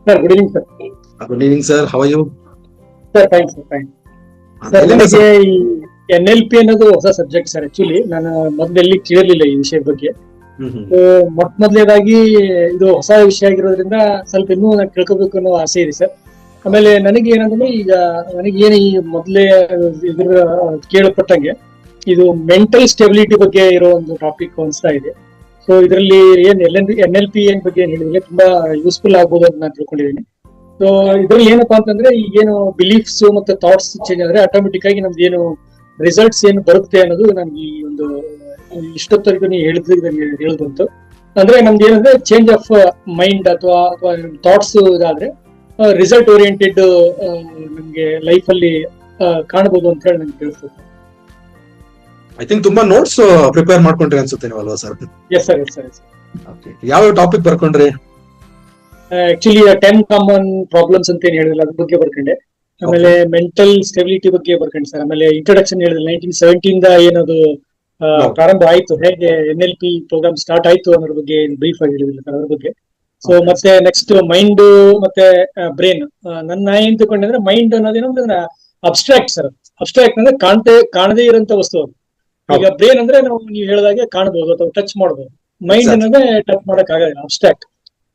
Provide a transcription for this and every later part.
Sir good evening sir. Good evening sir, how are you? Sir fine sir fine. Sir ನನಗೆ ಈ NLP ಅನ್ನೋದು ಹೊಸ subject sir. Actually ನಾನು ಮೊದಲೆಲ್ಲಿ ಕೇಳಲಿಲ್ಲ ಈ ವಿಷಯದ ಬಗ್ಗೆ. ಮೊದಲನೇದಾಗಿ ಇದು ಹೊಸ ವಿಷಯ ಆಗಿರೋದ್ರಿಂದ ಸ್ವಲ್ಪ ಇನ್ನೂ ನಾನು ತಿಳ್ಕೊಬೇಕು ಅನ್ನೋ ಆಸೆ ಇದೆ ಸರ್. ಆಮೇಲೆ ನನಗೆ ಏನಂದ್ರೆ ಈಗ ನನಗೇನು ಈ ಮೊದಲೇ ಇದ್ರ ಕೇಳಪಟ್ಟಂಗೆ ಇದು ಮೆಂಟಲ್ ಸ್ಟೆಬಿಲಿಟಿ ಬಗ್ಗೆ ಇರೋ ಒಂದು ಟಾಪಿಕ್ ಅನಿಸ್ತಾ ಇದೆ. ಸೊ ಇದರಲ್ಲಿ ಏನ್ NLP ಏನ್ ಬಗ್ಗೆ ಏನ್ ಹೇಳಿದ್ರೆ ತುಂಬಾ ಯೂಸ್ಫುಲ್ ಆಗ್ಬೋದು ಅಂತ ನಾನು ತಿಳ್ಕೊಂಡಿದ್ದೀನಿ. ಸೊ ಇದ್ರಲ್ಲಿ ಏನಪ್ಪಾ ಅಂತಂದ್ರೆ ಈಗೇನು ಬಿಲೀಫ್ಸ್ ಮತ್ತೆ ಥಾಟ್ಸ್ ಚೇಂಜ್ ಆದ್ರೆ ಆಟೋಮೆಟಿಕ್ ಆಗಿ ನಮ್ದು ಏನು ರಿಸಲ್ಟ್ಸ್ ಏನು ಬರುತ್ತೆ ಅನ್ನೋದು ನನ್ಗೆ ಈ ಒಂದು ಇಷ್ಟೊತ್ತವರೆಗೂ ನೀವು ಹೇಳಿದಂತು ಅಂದ್ರೆ ನಮ್ದು ಏನಂದ್ರೆ ಚೇಂಜ್ ಆಫ್ ಮೈಂಡ್ ಅಥವಾ ಥಾಟ್ಸ್ ಇದಾದ್ರೆ ರಿಸಲ್ಟ್ ಓರಿಯೆಂಟೆಡ್ ನಮ್ಗೆ ಲೈಫ್ ಅಲ್ಲಿ ಕಾಣಬಹುದು ಅಂತ ಹೇಳಿ ನನ್ಗೆ ತಿಳಿಸ್ತದೆ. ಐ ಥಿಂಕ್ ತುಂಬಾ ನೋಟ್ಸ್ ಪ್ರಿಪೇರ್ ಮಾಡ್ಕೊಂಡ್ರಿ ಅನ್ಸುತ್ತೆ ನೀವಲ್ವಾ sir? Yes sir, yes sir. ಯಾವ ಟಾಪಿಕ್ ಬರ್ಕೊಂಡ್ರಿ? ಆಕ್ಚುಲಿ 10 ಕಾಮನ್ ಪ್ರಾಬ್ಲಮ್ಸ್ ಅಂತ ಏನ್ ಹೇಳಿದ್ರೆ ಅದ್ರ ಬಗ್ಗೆ ಬರ್ಕೊಂಡೆ. ಆಮೇಲೆ ಮೆಂಟಲ್ ಸ್ಟೆಬಿಲಿಟಿ ಬಗ್ಗೆ ಬರ್ಕೊಂಡೆ ಸರ್. ಆಮೇಲೆ ಇಂಟ್ರೊಡಕ್ಷನ್ ಹೇಳಿದ್ರೆ 1970 ಏನದು ಪ್ರಾರಂಭ ಆಯ್ತು, ಹೇಗೆ NLP ಪ್ರೋಗ್ರಾಮ್ ಸ್ಟಾರ್ಟ್ ಆಯ್ತು ಅನ್ನೋದ್ರ ಬಗ್ಗೆ ಬ್ರೀಫ್ ಆಗಿ ಹೇಳಿದ್ರು ಸರ್, ಅದ್ರ ಬಗ್ಗೆ. ಸೊ ಮತ್ತೆ ನೆಕ್ಸ್ಟ್ ಮೈಂಡ್ ಮತ್ತೆ ಬ್ರೈನ್. ನನ್ನ ಏನ್ ತಿಳ್ಕೊಂಡ್ರೆ ಮೈಂಡ್ ಅನ್ನೋದೇನಂದ್ರೆ ಅಬ್ಸ್ಟ್ರಾಕ್ಟ್ ಸರ್. ಅಬ್ಸ್ಟ್ರಾಕ್ಟ್ ಅಂದ್ರೆ ಕಾಣದೇ ಇರೋಂತ ವಸ್ತು ಅದು. ಈಗ ಬ್ರೈನ್ ಅಂದ್ರೆ ನೀವು ಹೇಳಿದಾಗೆ ಕಾಣಬಹುದು ಅಥವಾ ಟಚ್ ಮಾಡಬಹುದು. ಮೈಂಡ್ ಅನ್ನೋದೇ ಟಚ್ ಮಾಡಕ್ ಆಗಲ್ಲ, ಅಬ್ಸ್ಟ್ರಾಕ್ಟ್,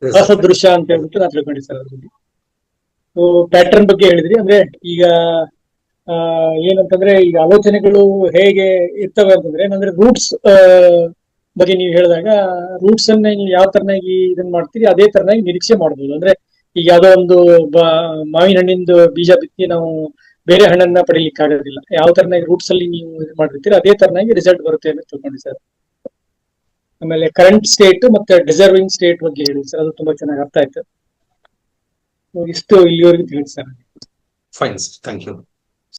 ಅಸದೃಶ್ಯ ಅಂತ ಹೇಳ್ಬಿಟ್ಟು ನಾನು ತಿಳ್ಕೊಂಡಿದ್ದೆ ಸರ್. ಅದ್ರ ಬಗ್ಗೆ ಪ್ಯಾಟರ್ನ್ ಬಗ್ಗೆ ಹೇಳಿದ್ರಿ. ಅಂದ್ರೆ ಈಗ ಏನಂತಂದ್ರೆ ಈಗ ಆಲೋಚನೆಗಳು ಹೇಗೆ ಇರ್ತವೆ ಅಂತಂದ್ರೆ ಏನಂದ್ರೆ ರೂಟ್ಸ್ ಬಗ್ಗೆ ನೀವು ಹೇಳಿದಾಗ ರೂಟ್ಸ್ ಅನ್ನ ನೀವು ಯಾವ ತರನಾಗಿ ಇದನ್ನ ಮಾಡ್ತೀರಿ ಅದೇ ತರನಾಗಿ ನಿರೀಕ್ಷೆ ಮಾಡಬಹುದು. ಅಂದ್ರೆ ಈಗ ಯಾವ್ದೋ ಒಂದು ಮಾವಿನ ಹಣ್ಣಿಂದು ಬೀಜ ಬಿತ್ತಿ ನಾವು ಬೇರೆ ಹಣ್ಣನ್ನ ಪಡಿಲಿಕ್ಕೆ ಆಗೋದಿಲ್ಲ. ಯಾವ ತರನಾಗಿ ರೂಟ್ಸ್ ಅಲ್ಲಿ ನೀವು ಇದು ಮಾಡಿರ್ತೀರಿ ಅದೇ ತರನಾಗಿ ರಿಸಲ್ಟ್ ಬರುತ್ತೆ ಅಂತ ತಿಳ್ಕೊಂಡಿ ಸರ್. ಆಮೇಲೆ ಕರೆಂಟ್ ಸ್ಟೇಟ್ ಮತ್ತೆ ಡಿಸರ್ವಿಂಗ್ ಸ್ಟೇಟ್ ಬಗ್ಗೆ ಹೇಳಿ ಸರ್, ಅದು ತುಂಬಾ ಚೆನ್ನಾಗಿ ಅರ್ಥ ಆಯ್ತು. ಇಷ್ಟು ಇಲ್ಲಿವರೆಗೂ ತಿಳಿಸಿ ಸರ್. Fine, thank you.